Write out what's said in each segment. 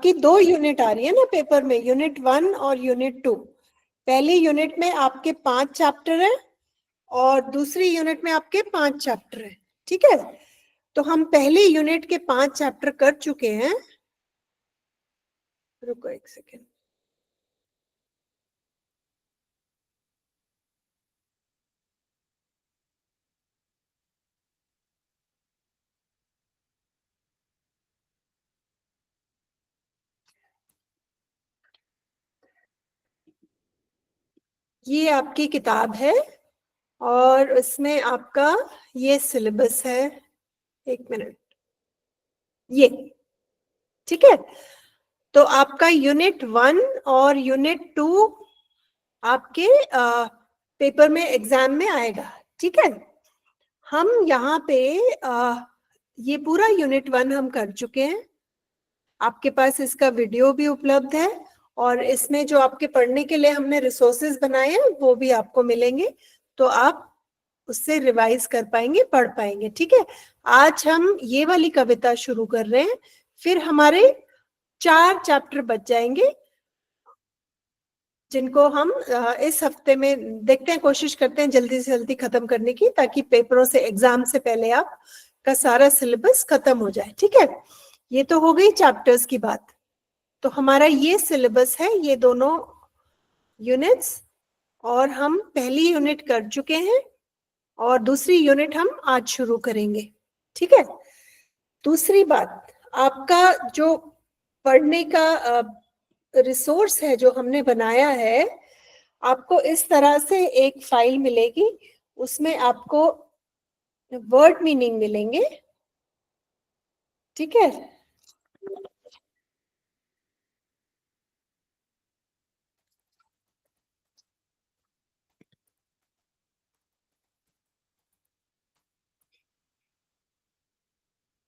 आपकी 2 यूनिट आ रही है ना पेपर में, यूनिट 1 और यूनिट 2। पहली यूनिट में आपके 5 चैप्टर है और दूसरी यूनिट में आपके 5 चैप्टर है, ठीक है। तो हम पहली यूनिट के 5 चैप्टर कर चुके हैं। रुको एक सेकेंड। ये आपकी किताब है और इसमें आपका ये सिलेबस है। एक मिनट, ये ठीक है। तो आपका यूनिट 1 और यूनिट 2 आपके पेपर में एग्जाम में आएगा, ठीक है। हम यहाँ पे ये पूरा यूनिट 1 हम कर चुके हैं। आपके पास इसका वीडियो भी उपलब्ध है और इसमें जो आपके पढ़ने के लिए हमने रिसोर्सेज बनाए हैं वो भी आपको मिलेंगे, तो आप उससे रिवाइज कर पाएंगे, पढ़ पाएंगे, ठीक है। आज हम ये वाली कविता शुरू कर रहे हैं, फिर हमारे 4 चैप्टर बच जाएंगे जिनको हम इस हफ्ते में देखते हैं, कोशिश करते हैं जल्दी से जल्दी खत्म करने की, ताकि पेपरों से, एग्जाम से पहले आप का सारा सिलेबस खत्म हो जाए, ठीक है। ये तो हो गई चैप्टर्स की बात। तो हमारा ये सिलेबस है, ये दोनों यूनिट्स, और हम पहली यूनिट कर चुके हैं और दूसरी यूनिट हम आज शुरू करेंगे, ठीक है। दूसरी बात, आपका जो पढ़ने का रिसोर्स है जो हमने बनाया है, आपको इस तरह से एक फाइल मिलेगी, उसमें आपको वर्ड मीनिंग मिलेंगे, ठीक है।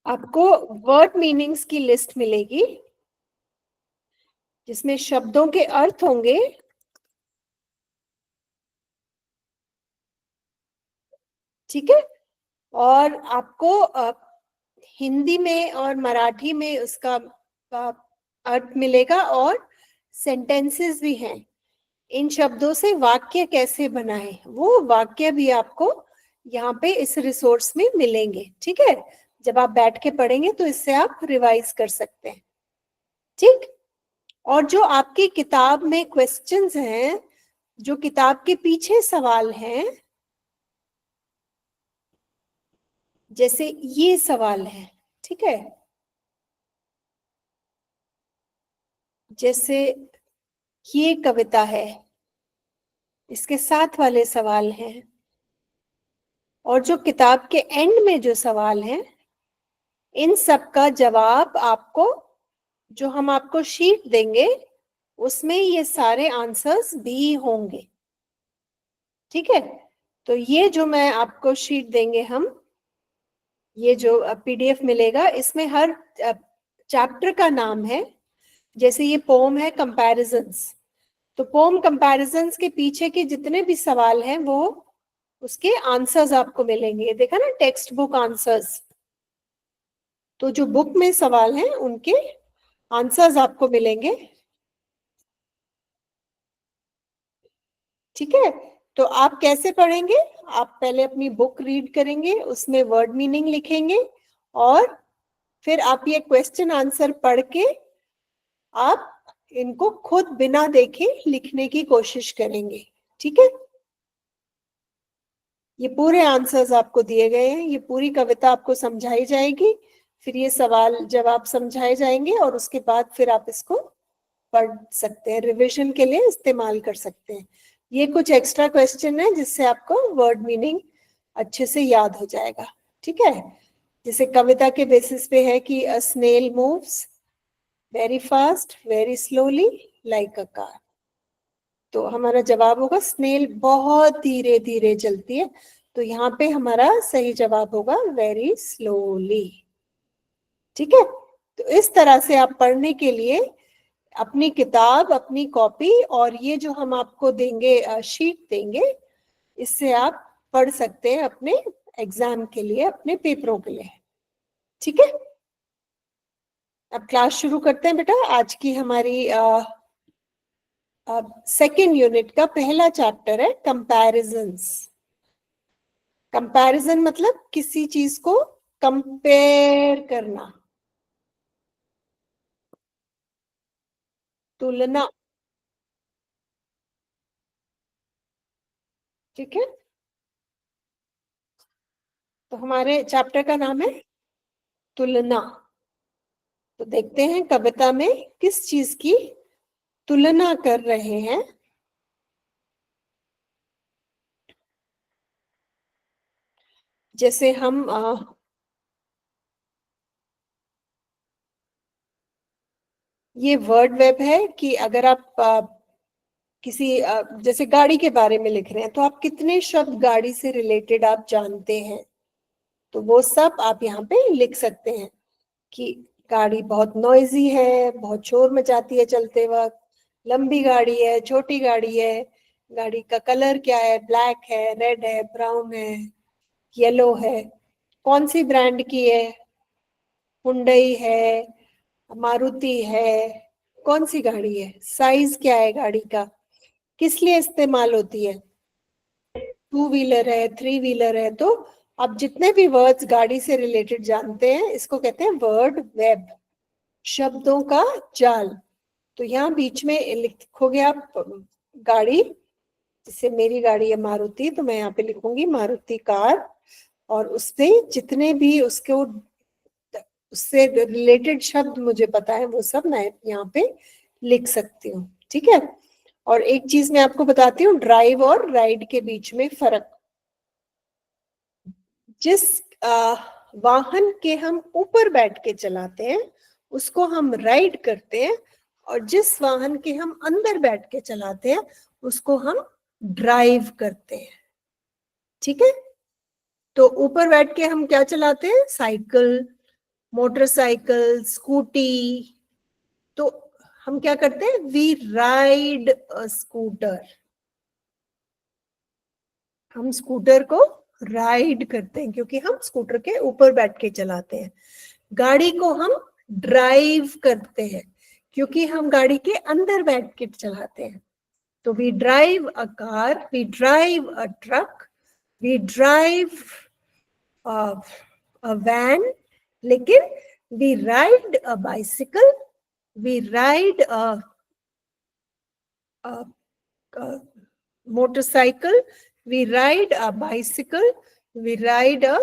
आपको वर्ड मीनिंग्स की लिस्ट मिलेगी जिसमें शब्दों के अर्थ होंगे, ठीक है। और आपको हिंदी में और मराठी में उसका अर्थ मिलेगा, और सेंटेंसेस भी हैं। इन शब्दों से वाक्य कैसे बनाएं, वो वाक्य भी आपको यहाँ पे इस रिसोर्स में मिलेंगे, ठीक है। जब आप बैठ के पढ़ेंगे तो इससे आप रिवाइज कर सकते हैं, ठीक। और जो आपकी किताब में क्वेश्चंस हैं, जो किताब के पीछे सवाल हैं, जैसे ये सवाल है, ठीक है, जैसे ये कविता है, इसके साथ वाले सवाल हैं, और जो किताब के एंड में जो सवाल हैं, इन सब का जवाब आपको, जो हम आपको शीट देंगे उसमें ये सारे आंसर्स भी होंगे, ठीक है। तो ये जो मैं आपको शीट देंगे हम, ये जो पीडीएफ मिलेगा, इसमें हर चैप्टर का नाम है। जैसे ये पोम है कंपैरिजंस, तो पोम कंपैरिजंस के पीछे के जितने भी सवाल हैं वो उसके आंसर्स आपको मिलेंगे। देखा ना, टेक्स्ट बुक आंसर्स, तो जो बुक में सवाल हैं उनके आंसर्स आपको मिलेंगे, ठीक है। तो आप कैसे पढ़ेंगे, आप पहले अपनी बुक रीड करेंगे, उसमें वर्ड मीनिंग लिखेंगे, और फिर आप ये क्वेश्चन आंसर पढ़ के आप इनको खुद बिना देखे लिखने की कोशिश करेंगे, ठीक है। ये पूरे आंसर्स आपको दिए गए हैं, ये पूरी कविता आपको समझाई जाएगी, फिर ये सवाल जवाब समझाए जाएंगे, और उसके बाद फिर आप इसको पढ़ सकते हैं, रिवीजन के लिए इस्तेमाल कर सकते हैं। ये कुछ एक्स्ट्रा क्वेश्चन है जिससे आपको वर्ड मीनिंग अच्छे से याद हो जाएगा, ठीक है। जैसे कविता के बेसिस पे है कि a snail moves very fast very slowly like a car, तो हमारा जवाब होगा स्नेल बहुत धीरे धीरे चलती है, तो यहाँ पे हमारा सही जवाब होगा वेरी स्लोली, ठीक है। तो इस तरह से आप पढ़ने के लिए अपनी किताब, अपनी कॉपी, और ये जो हम आपको देंगे शीट देंगे, इससे आप पढ़ सकते हैं अपने एग्जाम के लिए, अपने पेपरों के लिए, ठीक है। अब क्लास शुरू करते हैं बेटा। आज की हमारी सेकेंड यूनिट का पहला चैप्टर है कंपैरिजंस। कंपैरिजन मतलब किसी चीज को कंपेयर करना, तुलना। ठीक है, तो हमारे चैप्टर का नाम है तुलना। तो देखते हैं कविता में किस चीज की तुलना कर रहे हैं। जैसे हम ये वर्ड वेब है कि अगर आप किसी जैसे गाड़ी के बारे में लिख रहे हैं तो आप कितने शब्द गाड़ी से रिलेटेड आप जानते हैं, तो वो सब आप यहाँ पे लिख सकते हैं कि गाड़ी बहुत नॉइजी है, बहुत शोर मचाती है चलते वक्त, लंबी गाड़ी है, छोटी गाड़ी है, गाड़ी का कलर क्या है, ब्लैक है, रेड है, ब्राउन है, येलो है, कौन सी ब्रांड की है, हुंडई है, मारुति है, कौन सी गाड़ी है, साइज क्या है गाड़ी का, किस लिए इस्तेमाल होती है, टू व्हीलर है, थ्री व्हीलर है। तो आप जितने भी वर्ड्स गाड़ी से रिलेटेड जानते हैं इसको कहते हैं वर्ड वेब, शब्दों का जाल। तो यहाँ बीच में लिखोगे आप गाड़ी, जैसे मेरी गाड़ी है मारुति, तो मैं यहाँ पे लिखूंगी मारुति कार, और उससे जितने भी उससे रिलेटेड शब्द मुझे पता है वो सब मैं यहाँ पे लिख सकती हूँ। ठीक है, और एक चीज मैं आपको बताती हूँ, ड्राइव और राइड के बीच में फर्क। जिस वाहन के हम ऊपर बैठ के चलाते हैं उसको हम राइड करते हैं, और जिस वाहन के हम अंदर बैठ के चलाते हैं उसको हम ड्राइव करते हैं। ठीक है, तो ऊपर बैठ के हम क्या चलाते हैं, साइकिल, मोटरसाइकिल, स्कूटी। तो हम क्या करते हैं, वी राइड अ स्कूटर, हम स्कूटर को राइड करते हैं क्योंकि हम स्कूटर के ऊपर बैठ के चलाते हैं। गाड़ी को हम ड्राइव करते हैं क्योंकि हम गाड़ी के अंदर बैठ के चलाते हैं। तो we drive a car, we drive a truck, we drive a van, लेकिन we ride a bicycle, we ride a motorcycle, we ride a bicycle, we ride a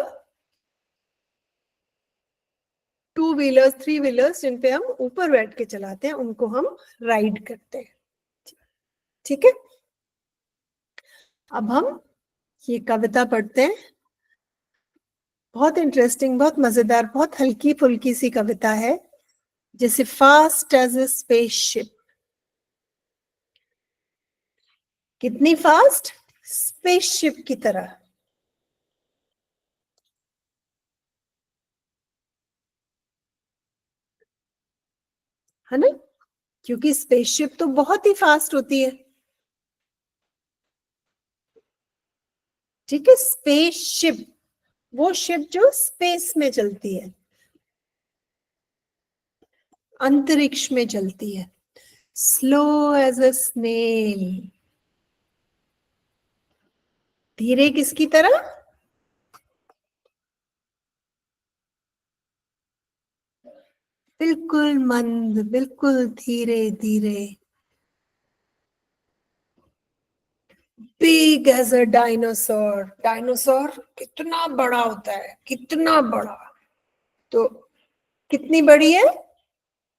two wheelers, three wheelers, जिन पे हम ऊपर बैठ के चलाते हैं उनको हम राइड करते हैं। ठीक है, अब हम ये कविता पढ़ते हैं। बहुत इंटरेस्टिंग, बहुत मजेदार, बहुत हल्की फुल्की सी कविता है, जैसे फास्ट एज ए स्पेसशिप। कितनी फास्ट, स्पेसशिप की तरह। है ना, क्योंकि स्पेसशिप तो बहुत ही फास्ट होती है। ठीक है, स्पेसशिप वो शिप जो स्पेस में चलती है, अंतरिक्ष में चलती है। स्लो एज अ स्नेल, धीरे किसकी तरह, बिल्कुल मंद, बिल्कुल धीरे धीरे। Big as a dinosaur, dinosaur कितना बड़ा होता है, कितना बड़ा, तो कितनी बड़ी है,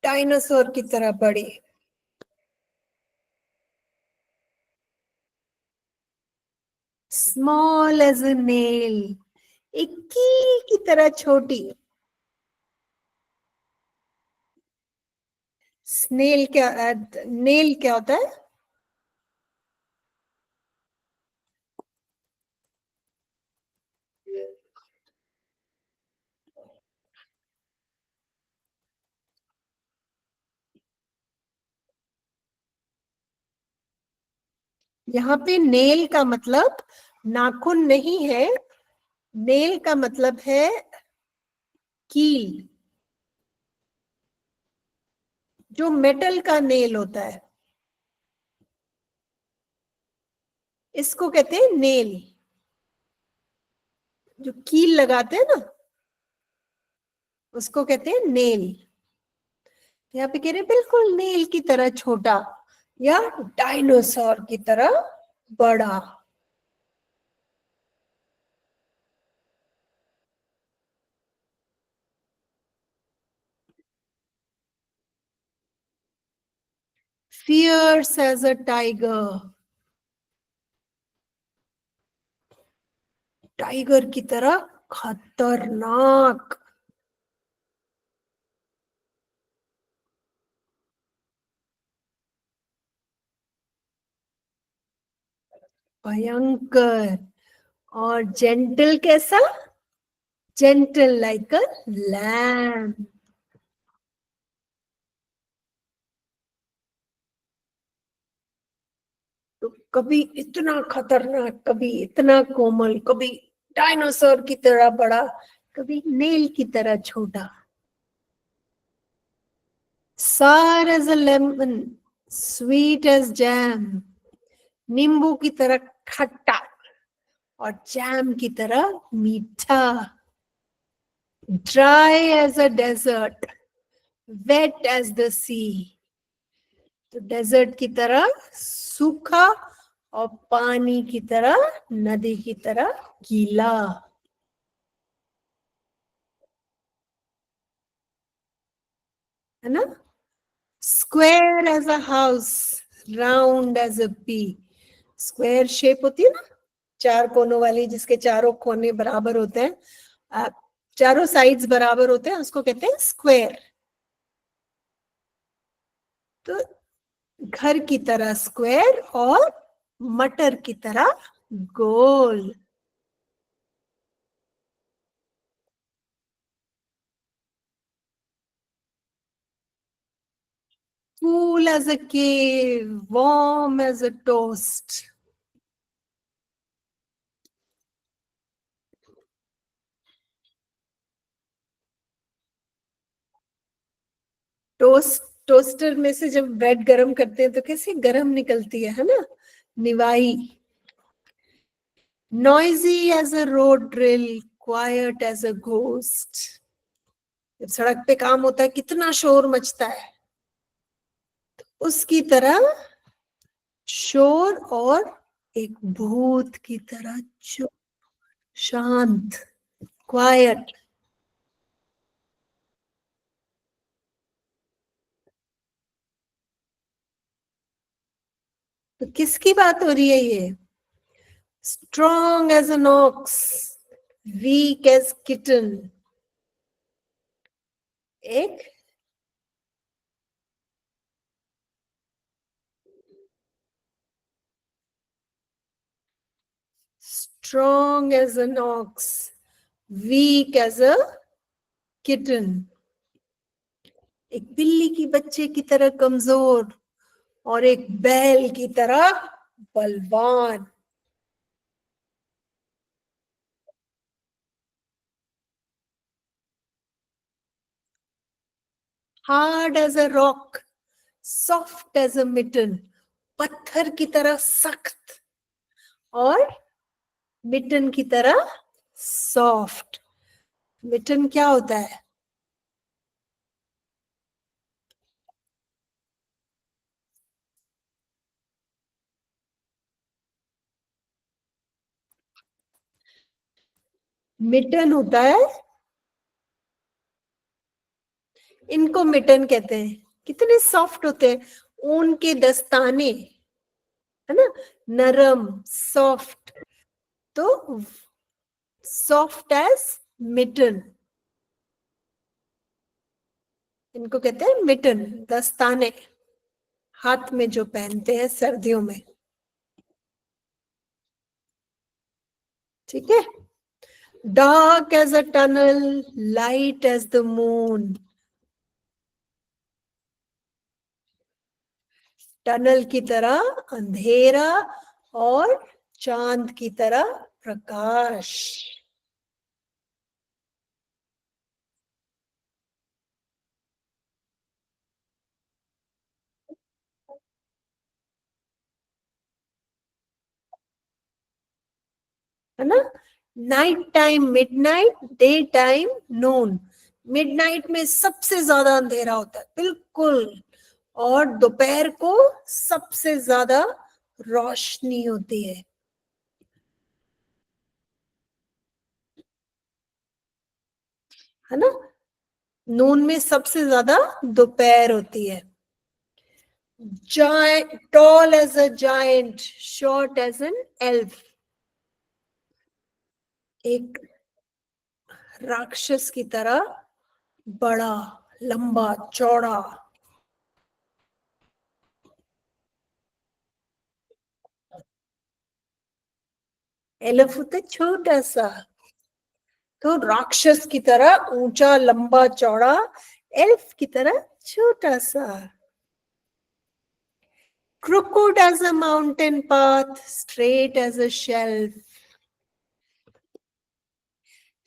डायनासोर की तरह बड़ी। स्मॉल एज अ नेल, एक कील की तरह छोटी। स्नेल क्या, नेल क्या होता है, यहाँ पे नेल का मतलब नाखून नहीं है, नेल का मतलब है कील। जो मेटल का नेल होता है इसको कहते हैं नेल। जो कील लगाते हैं ना उसको कहते हैं नेल। यहाँ पे कह रहे हैं बिल्कुल नेल की तरह छोटा या डायनासोर की तरह बड़ा। fierce as a tiger, tiger की तरह खतरनाक। भयंकर। और जेंटल कैसा? Gentle like a lamb. तो कभी इतना खतरनाक, कभी इतना कोमल, कभी डायनासोर की तरह बड़ा, कभी नेल की तरह छोटा। sour as a lemon, sweet as jam, नींबू की तरह खट्टा और जैम की तरह मीठा। Dry as a desert, wet as the sea, तो डेजर्ट की तरह सूखा और पानी की तरह, नदी की तरह गीला। है ना? Square as a house, round as a pea. Square shape होती है ना, चार कोनों वाली, जिसके चारों कोने बराबर होते हैं, चारों साइड्स बराबर होते हैं, उसको कहते हैं स्क्वायर। तो घर की तरह स्क्वायर और मटर की तरह गोल। cool as a cave, warm as a toast. Toast, toaster में से जब ब्रेड गरम करते हैं तो कैसे गरम निकलती है ना? Niwai. noisy as a road drill, quiet as a ghost. जब सड़क पे काम होता है कितना शोर मचता है, उसकी तरह शोर, और एक भूत की तरह शांत, क्वाइट। तो किसकी बात हो रही है ये? Strong as an ox, weak as kitten. एक strong as an ox, weak as a kitten. एक बिल्ली की बच्चे की तरह कमजोर और एक बैल की तरह बलवान। Hard as a rock, soft as a mitten, पत्थर की तरह सख्त और मिटन की तरह सॉफ्ट। मिटन क्या होता है? मिटन होता है, इनको मिटन कहते हैं। कितने सॉफ्ट होते हैं, ऊन के दस्ताने, है ना, नरम, सॉफ्ट। तो सॉफ्ट एज मिटन, इनको कहते हैं मिटन। दस्ताने हाथ में जो पहनते हैं सर्दियों में। ठीक है। Dark as a tunnel, light as the moon. Tunnel की तरह अंधेरा और चांद की तरह प्रकाश। Night time midnight, day time noon. Midnight में सबसे ज्यादा अंधेरा होता है, बिल्कुल, और दोपहर को सबसे ज्यादा रोशनी होती है ना। नून में सबसे ज्यादा दोपहर होती है। Giant, tall as a giant, short as an elf. एक राक्षस की तरह बड़ा, लंबा, चौड़ा। एल्फ होता है छोटा सा, तो राक्षस की तरह ऊंचा, लंबा, चौड़ा, एल्फ की तरह छोटा सा। Crooked as a mountain path, straight as a shelf.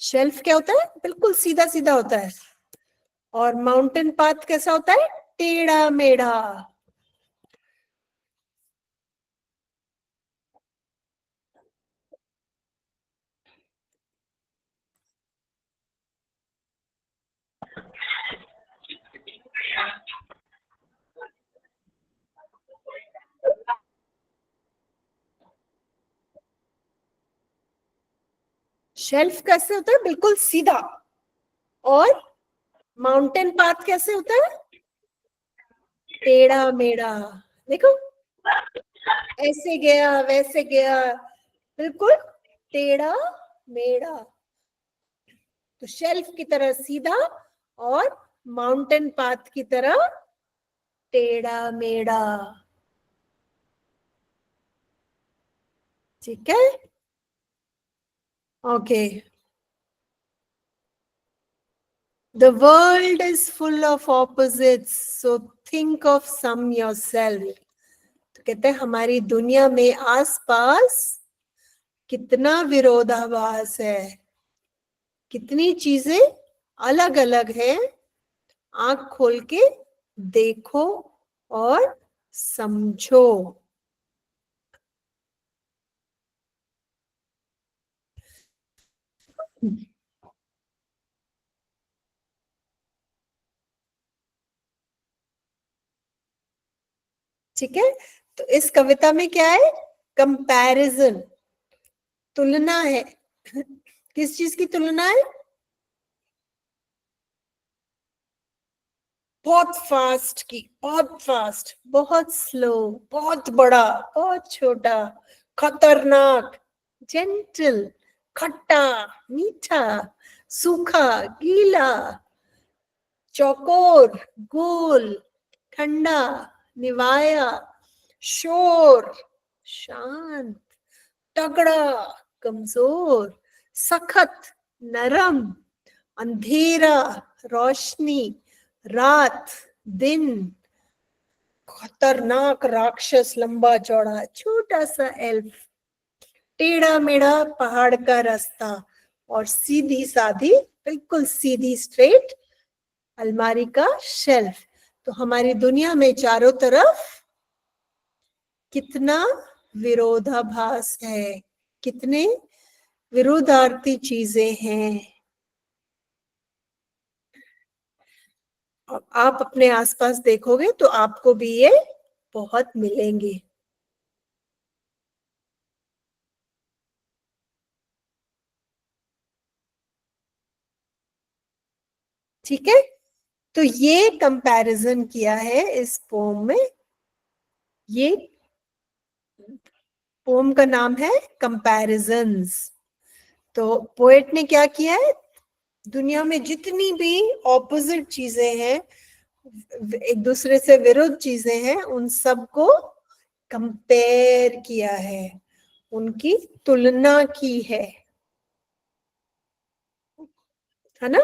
Shelf क्या होता है? बिल्कुल सीधा सीधा होता है। और माउंटेन पाथ कैसा होता है? टेढ़ा मेढ़ा। शेल्फ कैसे होता है? बिल्कुल सीधा। और माउंटेन पाथ कैसे होता है? टेढ़ा मेढ़ा। देखो, ऐसे गया वैसे गया, बिल्कुल टेढ़ा मेढ़ा। तो शेल्फ की तरह सीधा, और माउंटेन पाथ की तरह टेढ़ा मेढ़ा। ठीक है, okay. The world is full of opposites, so think of some yourself. तो कहते हैं हमारी दुनिया में आसपास कितना विरोधाभास है, कितनी चीजें अलग अलग है। आंख खोल के देखो और समझो। ठीक है, तो इस कविता में क्या है? कंपैरिजन, तुलना है। किस चीज की तुलना है? बहुत फास्ट की, बहुत फास्ट, बहुत स्लो, बहुत बड़ा, बहुत छोटा, खतरनाक, जेंटल, खट्टा, मीठा, सूखा, गीला, चौकोर, गोल, ठंडा, निवाया, शोर, शांत, तगड़ा, कमजोर, सखत, नरम, अंधेरा, रोशनी, रात, दिन, खतरनाक राक्षस, लंबा चौड़ा, छोटा सा एल्फ, टेढ़ा मेढ़ा पहाड़ का रास्ता, और सीधी सादी, बिल्कुल सीधी स्ट्रेट अलमारी का शेल्फ। तो हमारी दुनिया में चारों तरफ कितना विरोधाभास है, कितने विरोधार्थी चीजें हैं। आप अपने आसपास देखोगे तो आपको भी ये बहुत मिलेंगे। ठीक है, तो ये कंपैरिजन किया है इस पोम में। ये पोम का नाम है कंपैरिजन्स। तो पोएट ने क्या किया है? दुनिया में जितनी भी ऑपोजिट चीजें हैं, एक दूसरे से विरुद्ध चीजें हैं, उन सबको कंपेयर किया है, उनकी तुलना की है ना।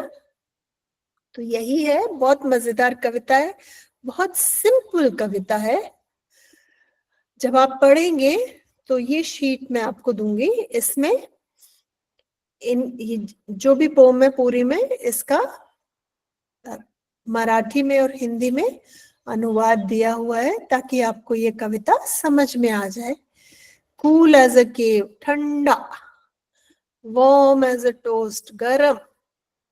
तो यही है, बहुत मजेदार कविता है, बहुत सिंपल कविता है। जब आप पढ़ेंगे तो ये शीट मैं आपको दूंगी, इसमें जो भी पोम है पूरी में इसका मराठी में और हिंदी में अनुवाद दिया हुआ है, ताकि आपको ये कविता समझ में आ जाए। कूल एज अ केव, ठंडा, warm as a toast, garam,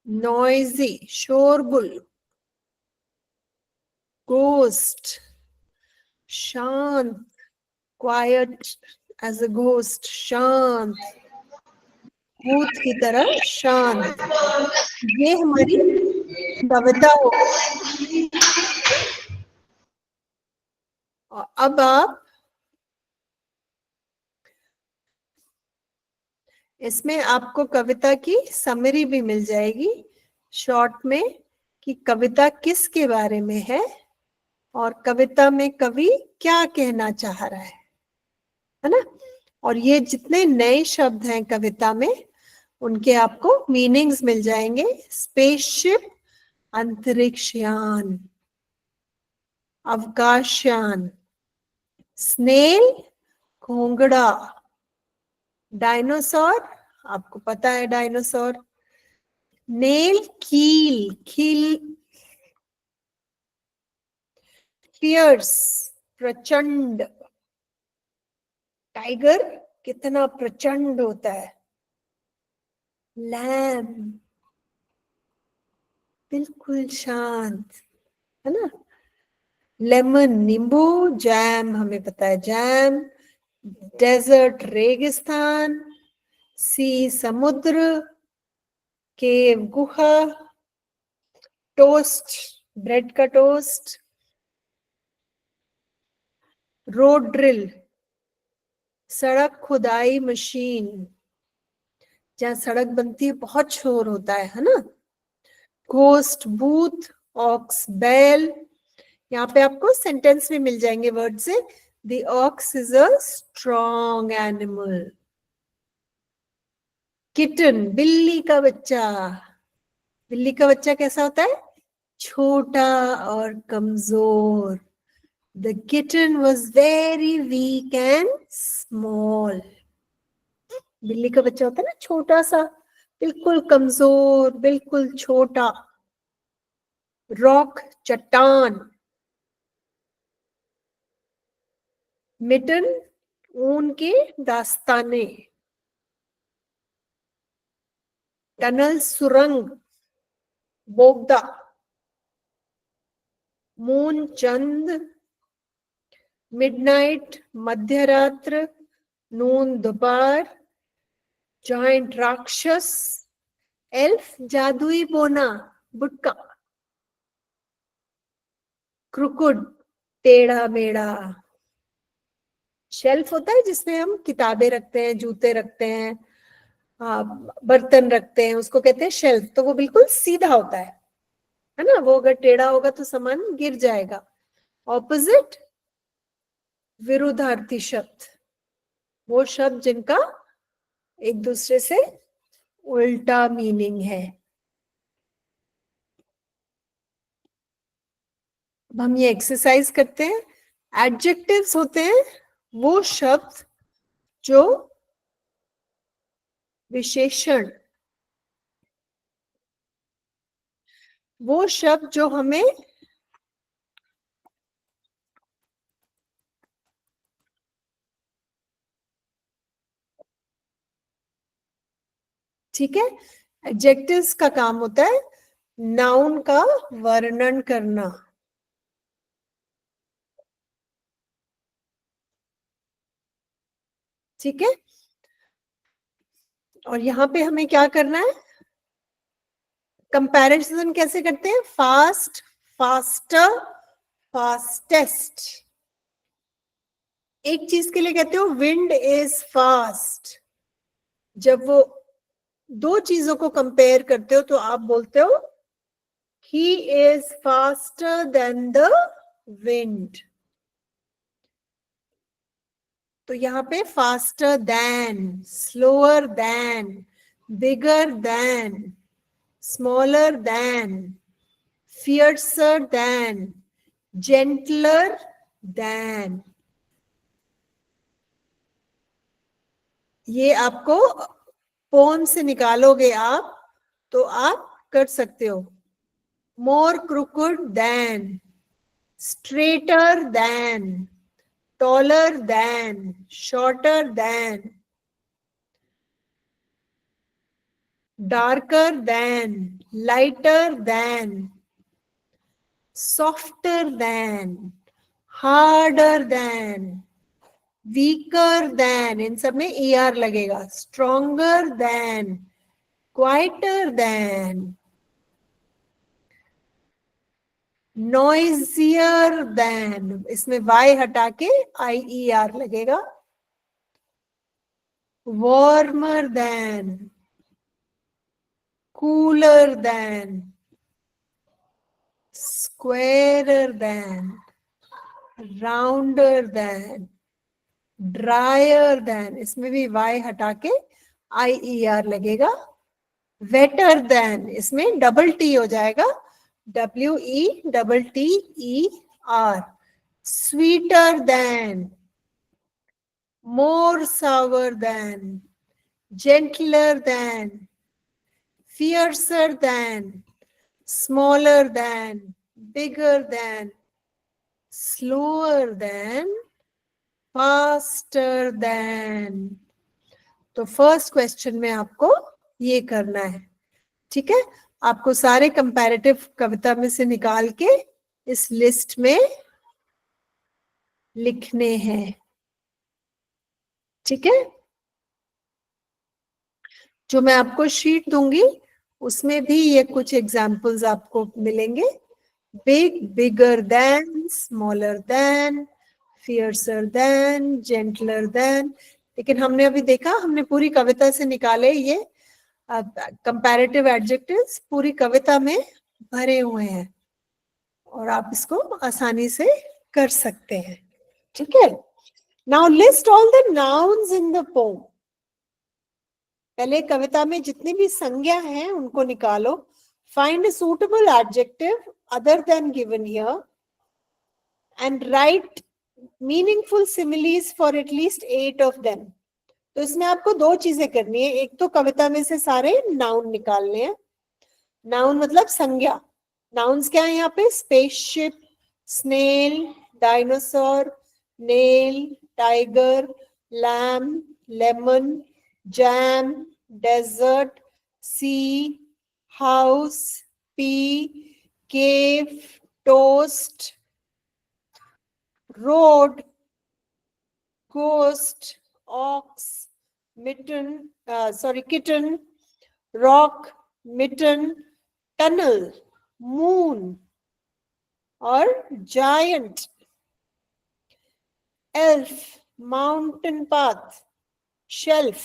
noisy, शोरगुल, ghost, शांत, quiet as a ghost, शांत, भूत की तरह शांत। ये हमारी कविता हो। अब आप इसमें आपको कविता की समरी भी मिल जाएगी शॉर्ट में कि कविता किसके बारे में है और कविता में कवि क्या कहना चाह रहा है ना। और ये जितने नए शब्द हैं कविता में उनके आपको मीनिंग्स मिल जाएंगे। स्पेसशिप, अंतरिक्षयान, अवकाशयान, स्नेल, घोंगड़ा, डायनासोर, आपको पता है डायनासोर, नेल, कील, खील, फियर्स, प्रचंड, टाइगर कितना प्रचंड होता है, लैम बिल्कुल शांत, है ना, लेमन नींबू, जैम हमें पता है जैम, डेजर्ट रेगिस्तान, सी समुद्र, केव गुहा, टोस्ट ब्रेड का टोस्ट, रोड ड्रिल सड़क खुदाई मशीन, जहाँ सड़क बनती है बहुत शोर होता है ना, घोस्ट भूत, ऑक्स बैल। यहाँ पे आपको सेंटेंस में मिल जाएंगे वर्ड से, the ox is a strong animal, kitten बिल्ली का बच्चा, बिल्ली का बच्चा कैसा होता है, छोटा और कमजोर, the kitten was very weak and small, बिल्ली का बच्चा होता है ना छोटा सा, बिल्कुल कमजोर, बिल्कुल छोटा, रॉक चट्टान, मिटन ऊन के दास्ताने, टनल सुरंग, बोगदा, मून चंद, मिडनाइट मध्यरात्र, नून दोपहर, जॉइंट राक्षस, एल्फ जादुई बोना बुटका, क्रुकुड टेढ़ा मेढ़ा, शेल्फ होता है जिसमें हम किताबें रखते हैं, जूते रखते हैं, बर्तन रखते हैं, उसको कहते हैं शेल्फ, तो वो बिल्कुल सीधा होता है ना, वो अगर टेढ़ा होगा तो सामान गिर जाएगा। ऑपोजिट विरुद्धार्थी शब्द, वो शब्द जिनका एक दूसरे से उल्टा मीनिंग है। अब हम ये एक्सरसाइज करते हैं। एडजेक्टिव्स होते हैं वो शब्द जो विशेषण, वो शब्द जो हमें ठीक है, एडजेक्टिव्स का काम होता है नाउन का वर्णन करना, ठीक है। और यहाँ पे हमें क्या करना है, कंपैरिजन कैसे करते हैं, फास्ट, फास्टर, फास्टेस्ट। एक चीज के लिए कहते हो विंड इज फास्ट, जब वो दो चीजों को कंपेयर करते हो तो आप बोलते हो he is faster than the wind. तो यहाँ पे faster than, slower than, bigger than, smaller than, fiercer than, gentler than, ये आपको पोम से निकालोगे आप तो आप कर सकते हो। More crooked than, straighter than, taller than, shorter than, darker than, lighter than, softer than, harder than, weaker than, इन सब में er लगेगा, stronger than, quieter than, noisier than, इसमें y हटा के ier लगेगा, warmer than, cooler than, squarer than, rounder than, drier than, इसमें भी y हटा के ier लगेगा, wetter than, इसमें डबल टी हो जाएगा, WETTER, sweeter than, more sour than, gentler than, fiercer than, smaller than, bigger than, slower than, faster than. तो first question में आपको ये करना है, ठीक है। आपको सारे कंपैरेटिव कविता में से निकाल के इस लिस्ट में लिखने हैं, ठीक है। जो मैं आपको शीट दूंगी उसमें भी ये कुछ एग्जाम्पल्स आपको मिलेंगे, big, bigger than, smaller than, fiercer than, gentler than. लेकिन हमने अभी देखा, हमने पूरी कविता से निकाले ये कंपैरेटिव एडजेक्टिव्स, पूरी कविता में भरे हुए हैं और आप इसको आसानी से कर सकते हैं, ठीक है। Now list all the nouns in the pome. पहले कविता में जितनी भी संज्ञा हैं उनको निकालो। Find a suitable adjective other than given here and write meaningful similes for at least 8 of them. तो इसमें आपको दो चीजें करनी है, एक तो कविता में से सारे नाउन निकालने हैं। नाउन मतलब संज्ञा। नाउन्स क्या है यहाँ पे? Spaceship, snail, dinosaur, nail, tiger, lamb, lemon, jam, desert, sea, house, pea, cave, toast, road, ghost, ox, mitten, kitten, rock, mitten, tunnel, moon और giant, elf, mountain path, shelf,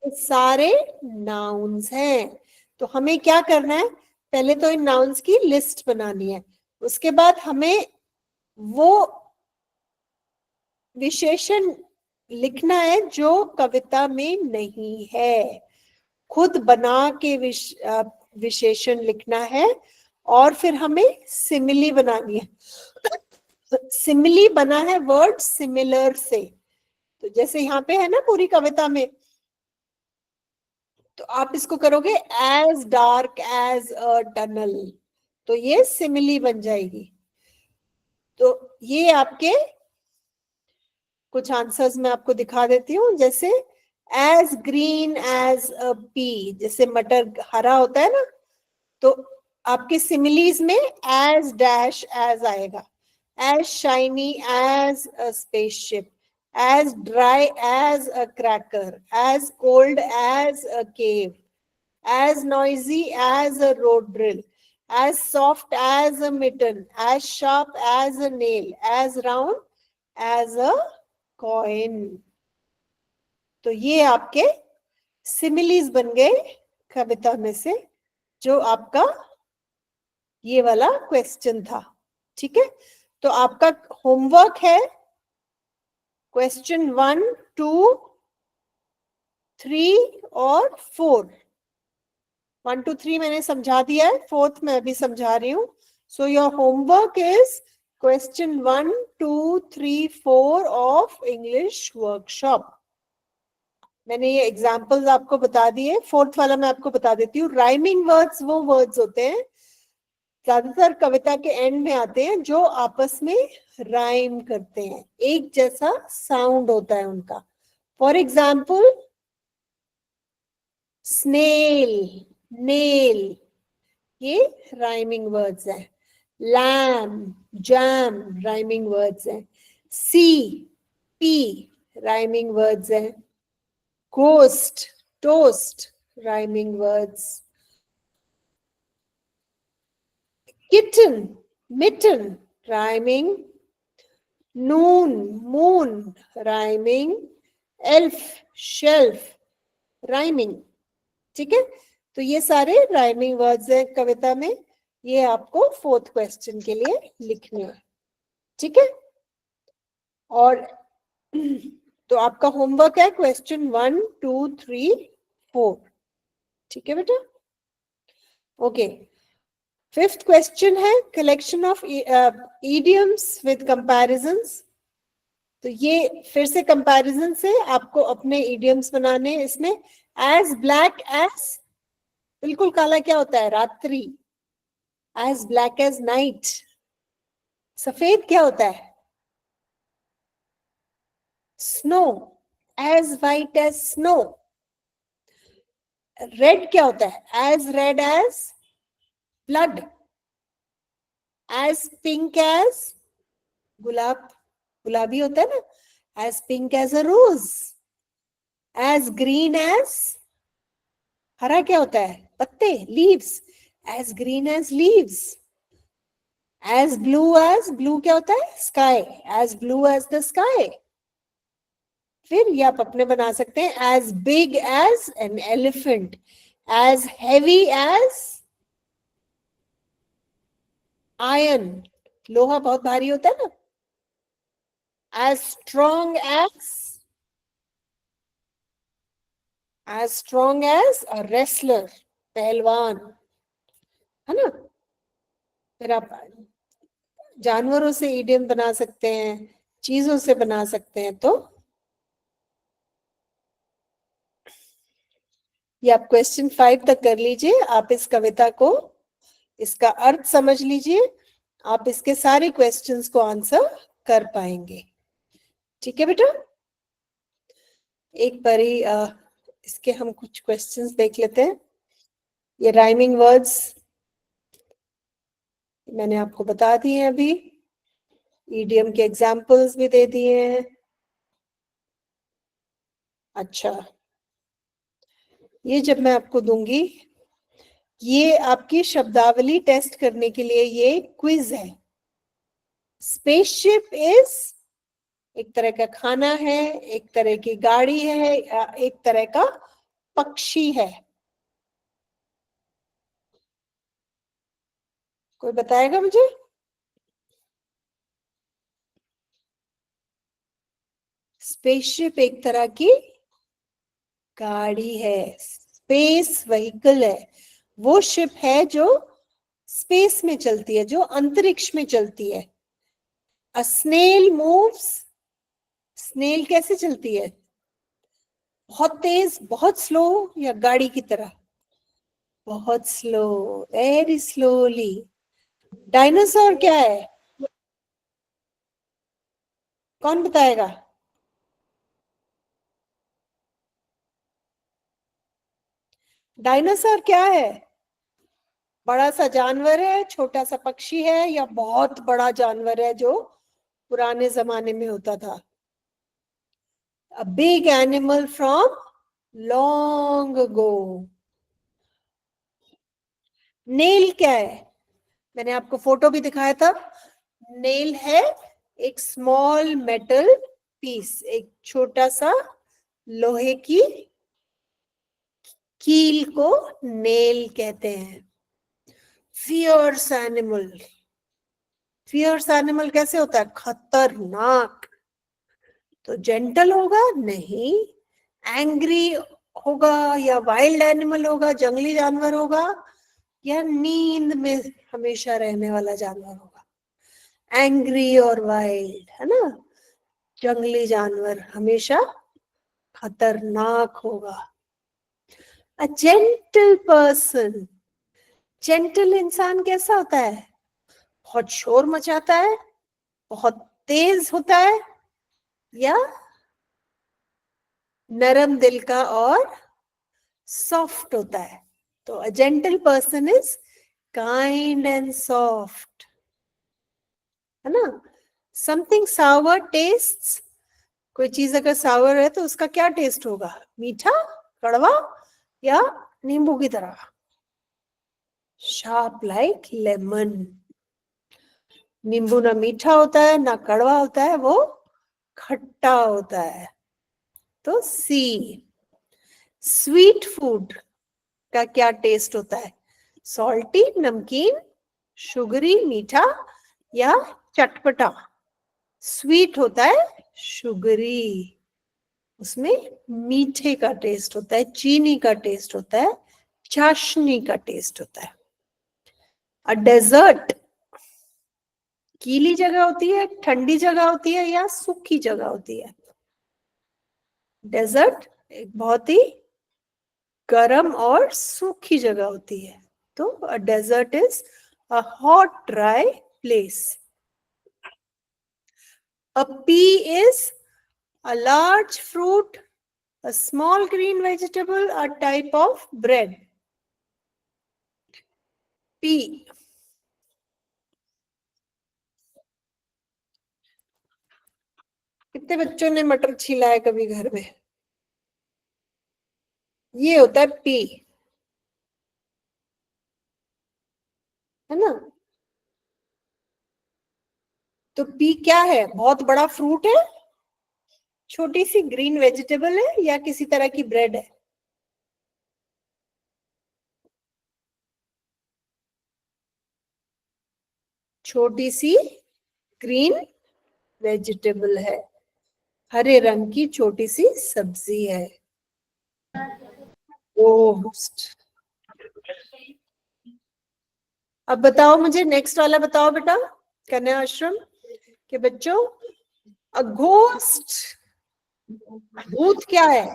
ये सारे नाउन्स हैं। तो हमें क्या करना है? पहले तो इन नाउन्स की लिस्ट बनानी है, उसके बाद हमें वो विशेषण लिखना है जो कविता में नहीं है, खुद बना के विशेषण लिखना है और फिर हमें सिमिली बनानी है। सिमिली बना है वर्ड सिमिलर से, तो जैसे यहाँ पे है ना पूरी कविता में, तो आप इसको करोगे as dark as a tunnel, तो ये सिमिली बन जाएगी। तो ये आपके कुछ आंसर्स मैं आपको दिखा देती हूँ, जैसे as green as a pea, जैसे मटर हरा होता है ना, तो आपके सिमिलीज में एज डैश एज आएगा, as shiny as a spaceship, as dry as a cracker, as cold as a cave, as noisy as a road drill, as soft as a mitten, as sharp as a nail, as round as a coin. तो ये आपके similes बन गए कविता में से, जो आपका ये वाला क्वेश्चन था, ठीक है। तो आपका होमवर्क है क्वेश्चन 1, 2, 3 और 4। 1, 2, 3 मैंने समझा दिया है, 4th मैं अभी समझा रही हूँ। So your homework is question 1, 2, 3, 4 of English workshop. मैंने ये एग्जाम्पल्स आपको बता दिए। 4th वाला मैं आपको बता देती हूँ। राइमिंग वर्ड्स वो वर्ड्स होते हैं, ज्यादातर कविता के एंड में आते हैं, जो आपस में राइम करते हैं, एक जैसा साउंड होता है उनका। फॉर एग्जाम्पल स्नेल, नेल, ये राइमिंग वर्ड्स हैं। लैम, जैम राइमिंग वर्ड्स हैं। सी, पी राइमिंग वर्ड्स हैं। Ghost, toast rhyming words. Kitten, mitten rhyming. Noon, moon rhyming. Elf, shelf rhyming. ठीक है, तो ये सारे राइमिंग वर्ड्स हैं कविता में। ये आपको 4th क्वेश्चन के लिए लिखने हैं। ठीक है, और तो आपका होमवर्क है क्वेश्चन 1, 2, 3, 4। ठीक है बेटा, ओके। 5th क्वेश्चन है collection of idioms with comparisons. तो ये फिर से कंपैरिजन से आपको अपने इडियम्स बनाने हैं इसमें। एज ब्लैक एज, बिल्कुल काला क्या होता है? रात्रि। एज ब्लैक एज नाइट, सफेद क्या होता है? Snow. As white as snow. Red क्या होता है? As red as blood. As pink as गुलाब, गुलाबी होता है ना। As pink as a rose. As green as, हरा क्या होता है? पत्ते, leaves. As green as leaves. As blue क्या होता है? Sky. As blue as the sky. फिर ये आप अपने बना सकते हैं। As big as an elephant. As heavy as iron, लोहा बहुत भारी होता है ना। As strong as a wrestler, पहलवान, है ना। फिर आप जानवरों से इडियम बना सकते हैं, चीजों से बना सकते हैं। तो ये आप क्वेश्चन 5 तक कर लीजिए। आप इस कविता को, इसका अर्थ समझ लीजिए, आप इसके सारे क्वेश्चंस को आंसर कर पाएंगे। ठीक है बेटा, एक बारी इसके हम कुछ क्वेश्चंस देख लेते हैं। ये राइमिंग वर्ड्स मैंने आपको बता दिए हैं अभी, ईडियम के एग्जाम्पल्स भी दे दिए हैं। अच्छा, ये जब मैं आपको दूंगी, ये आपकी शब्दावली टेस्ट करने के लिए ये क्विज है। स्पेसशिप इज एक तरह का खाना है, एक तरह की गाड़ी है, एक तरह का पक्षी है। कोई बताएगा मुझे? स्पेसशिप एक तरह की गाड़ी है, स्पेस व्हीकल है। वो शिप है जो स्पेस में चलती है, जो अंतरिक्ष में चलती है। अ स्नेल मूव्स, स्नेल कैसे चलती है? बहुत तेज, बहुत स्लो, या गाड़ी की तरह? बहुत स्लो, वेरी स्लोली। डायनासोर क्या है? कौन बताएगा? डायनासोर क्या है? बड़ा सा जानवर है, छोटा सा पक्षी है, या बहुत बड़ा जानवर है जो पुराने जमाने में होता था? A big animal from long ago. Nail क्या है? मैंने आपको फोटो भी दिखाया था। नेल है एक स्मॉल मेटल पीस, एक छोटा सा लोहे की कील को नेल कहते हैं। फियर्स एनिमल, फियर्स एनिमल कैसे होता है? खतरनाक। तो जेंटल होगा? नहीं। एंग्री होगा, या वाइल्ड एनिमल होगा, जंगली जानवर होगा, या नींद में हमेशा रहने वाला जानवर होगा? एंग्री और वाइल्ड, है ना। जंगली जानवर हमेशा खतरनाक होगा। अ जेंटल पर्सन, जेंटल इंसान कैसा होता है? बहुत शोर मचाता है, बहुत तेज होता है, या नरम दिल का और सॉफ्ट होता है. तो a gentle person is kind and soft, है ना. समथिंग सावर टेस्ट्स, कोई चीज अगर सावर है तो उसका क्या टेस्ट होगा? मीठा, कड़वा या नींबू की तरह? Sharp like lemon. नींबू ना मीठा होता है ना कड़वा होता है, वो खट्टा होता है. तो सी. स्वीट फूड का क्या टेस्ट होता है? सॉल्टी, नमकीन, शुगरी, मीठा या चटपटा? स्वीट होता है शुगरी, उसमें मीठे का टेस्ट होता है, चीनी का टेस्ट होता है, चाशनी का टेस्ट होता है. अ डेजर्ट गीली जगह होती है, ठंडी जगह होती है या सूखी जगह होती है? डेजर्ट एक बहुत ही गर्म और सूखी जगह होती है. तो a desert is a hot dry place. A pea is a large fruit, a small green vegetable, a type of bread. Pea. कितने बच्चों ने मटर छीला है कभी घर में? ये होता है पी, है ना. तो पी क्या है? बहुत बड़ा फ्रूट है, छोटी सी ग्रीन वेजिटेबल है या किसी तरह की ब्रेड है? छोटी सी ग्रीन वेजिटेबल है, हरे रंग की छोटी सी सब्जी है. रोस्ट. अब बताओ मुझे, नेक्स्ट वाला बताओ बेटा, कन्या आश्रम के बच्चों. अ घोस्ट, भूत क्या है?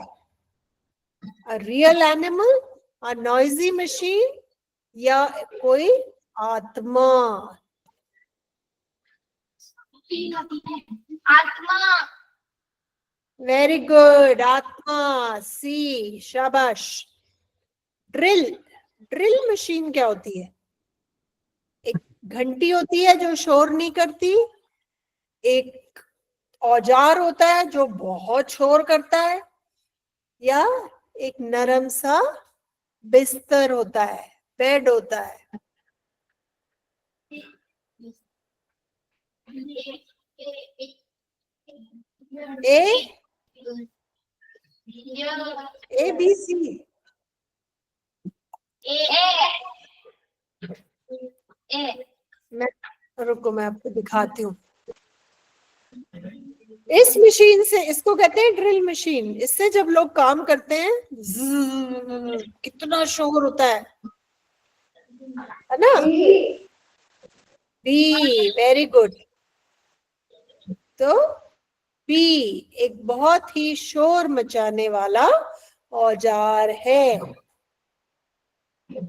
A real animal, a noisy machine या कोई आत्मा? आत्मा. वेरी गुड, आत्मा. सी, शाबाश. ड्रिल, ड्रिल मशीन क्या होती है? एक घंटी होती है जो शोर नहीं करती, एक औजार होता है जो बहुत शोर करता है, या एक नरम सा बिस्तर होता है, बेड होता है? ए, ए बी सी. मैं, रुको मैं आपको दिखाती हूँ. इस मशीन से, इसको कहते हैं ड्रिल मशीन. इससे जब लोग काम करते हैं कितना शोर होता है ना. Bee, very good. तो बी एक बहुत ही शोर मचाने वाला औजार है.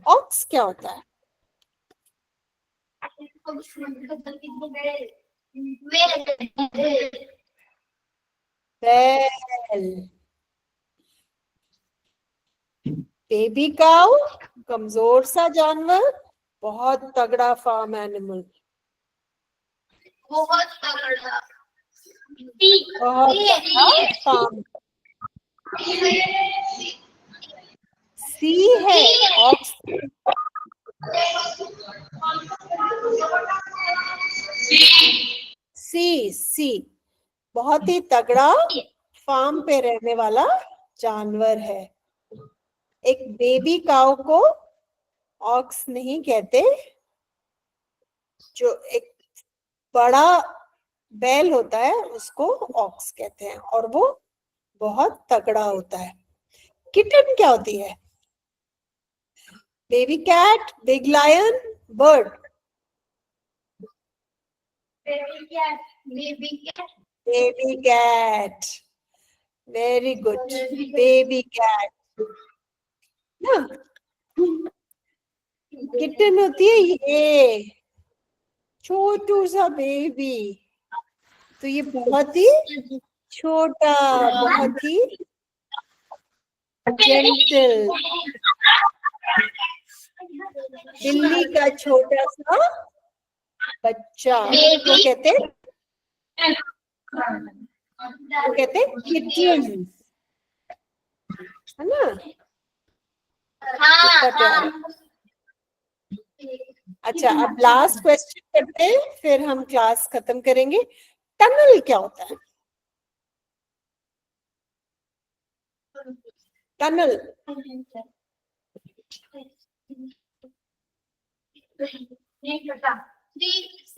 ऑक्स क्या होता है? बैल. बेबी काऊ, कमजोर सा जानवर, बहुत तगड़ा फार्म एनिमल. बहुत तगड़ा. बहुत तगड़ा फार्म. सी है ऑक्स. सी, सी बहुत ही तगड़ा फार्म पे रहने वाला जानवर है. एक बेबी काऊ को ऑक्स नहीं कहते, जो एक बड़ा बैल होता है उसको ऑक्स कहते हैं, और वो बहुत तगड़ा होता है. किटन क्या होती है? Baby cat, big lion, bird? Baby cat. Very good, baby cat ना. किटन होती है ये, छोटू सा बेबी. तो ये बहुत ही छोटा, बहुत ही जेंटल, बिल्ली का छोटा सा बच्चा वो कहते हैं किटन, है ना? कितना प्यारा। अच्छा, अब लास्ट क्वेश्चन करते हैं, फिर हम क्लास खत्म करेंगे। टनल क्या होता है? टनल,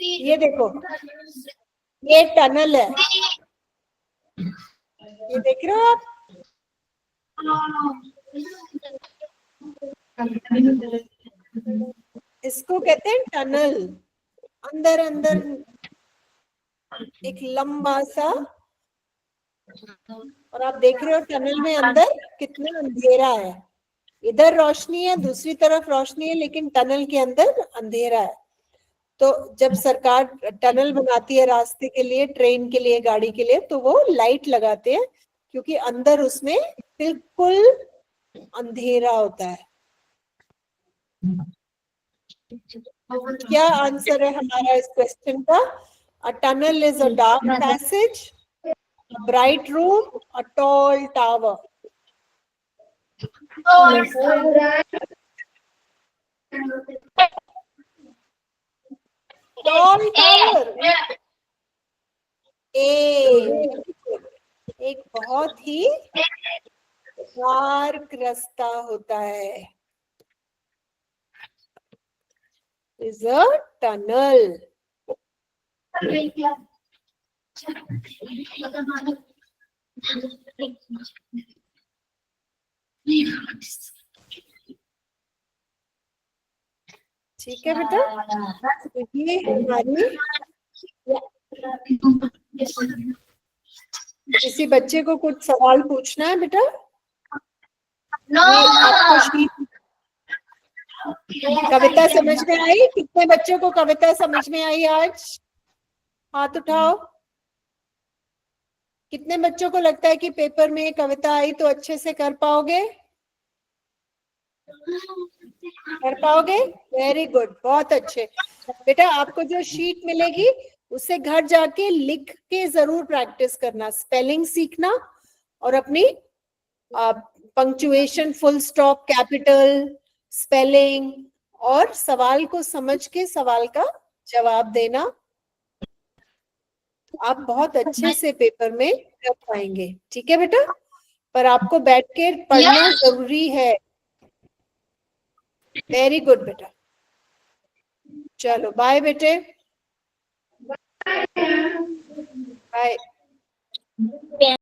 ये देखो, ये टनल है, ये देख रहे हो आप? इसको कहते हैं टनल। अंदर अंदर एक लंबा सा, और आप देख रहे हो टनल में अंदर कितना अंधेरा है। इधर रोशनी है, दूसरी तरफ रोशनी है, लेकिन टनल के अंदर अंधेरा है। तो जब सरकार टनल बनाती है रास्ते के लिए, ट्रेन के लिए, गाड़ी के लिए, तो वो लाइट लगाते हैं, क्योंकि अंदर उसमें बिल्कुल अंधेरा होता है। क्या आंसर है हमारा इस क्वेश्चन का? A tunnel is a dark passage, a bright room, a tall tower. Tall tower. एक बहुत ही डार्क रास्ता होता है, is a tunnel. ठीक है बेटा, ये हमारी, किसी बच्चे को कुछ सवाल पूछना है बेटा? आपको कविता समझ में आई? कितने बच्चों को कविता समझ में आई आज? हाथ उठाओ। कितने बच्चों को लगता है कि पेपर में कविता आई तो अच्छे से कर पाओगे? कर पाओगे? वेरी गुड, बहुत अच्छे। बेटा आपको जो शीट मिलेगी उससे घर जाके लिख के जरूर प्रैक्टिस करना, स्पेलिंग सीखना, और अपनी punctuation, full stop, capital, spelling, और सवाल को समझ के सवाल का जवाब देना। आप बहुत अच्छे से पेपर में कर पाएंगे। ठीक है बेटा, पर आपको बैठ के पढ़ना जरूरी है। वेरी गुड बेटा, चलो बाय बेटे, बाय।